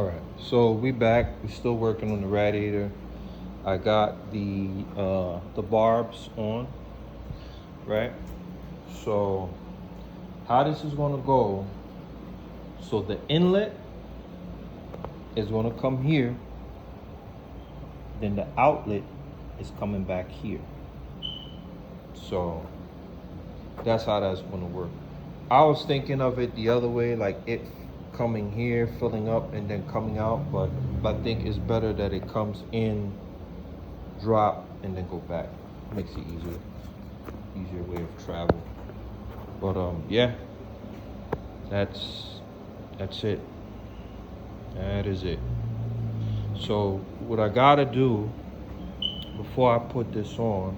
All right, so we back. We're still working on the radiator. I got the barbs on, right? So how this is gonna go? So the inlet is gonna come here, then the outlet is coming back here. So that's how that's gonna work. I was thinking of it the other way, like it coming here, filling up, and then coming out, but I think it's better that it comes in, drop, and then go back. Makes it easier way of travel. But yeah, that's it. That is it. So what I gotta do before I put this on,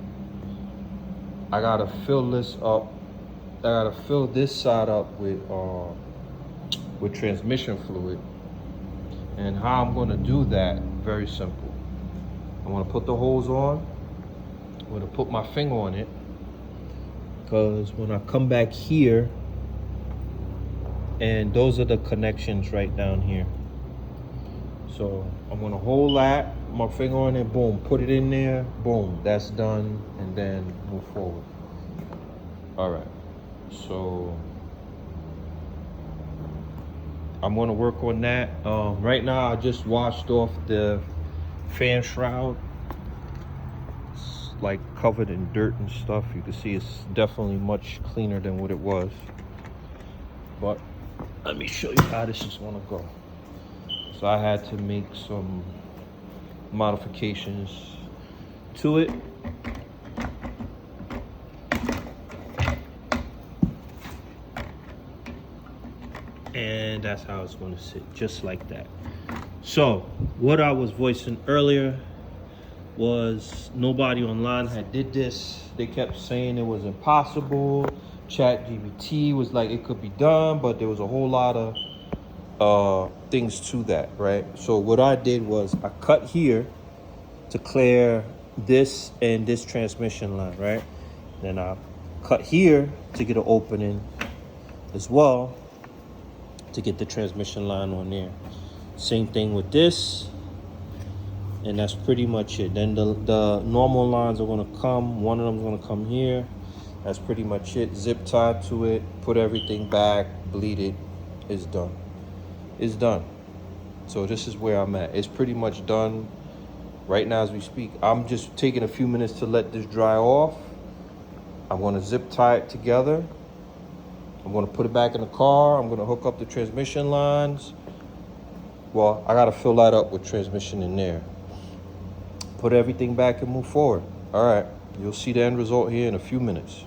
I gotta fill this up. I gotta fill this side up with transmission fluid. And how I'm gonna do that, very simple. I'm gonna put the hose on. I'm gonna put my finger on it, because when I come back here, and those are the connections right down here. So I'm gonna hold that, my finger on it, boom, put it in there, boom, that's done, and then move forward. All right, so I'm gonna work on that. Right now I just washed off the fan shroud. It's like covered in dirt and stuff. You can see it's definitely much cleaner than what it was. But let me show you how this is gonna go. So I had to make some modifications to it. And that's how it's gonna sit, just like that. So what I was voicing earlier was nobody online had did this. They kept saying it was impossible. ChatGPT was like it could be done, but there was a whole lot of things to that, right? So what I did was I cut here to clear this and this transmission line, right? Then I cut here to get an opening as well to get the transmission line on there. Same thing with this, and that's pretty much it. Then the normal lines are gonna come. One of them is gonna come here. That's pretty much it. Zip tied to it, put everything back, bleed it, it's done. It's done. So this is where I'm at. It's pretty much done right now as we speak. I'm just taking a few minutes to let this dry off. I'm gonna zip tie it together. I'm gonna put it back in the car. I'm gonna hook up the transmission lines. Well, I gotta fill that up with transmission in there. Put everything back and move forward. All right, you'll see the end result here in a few minutes.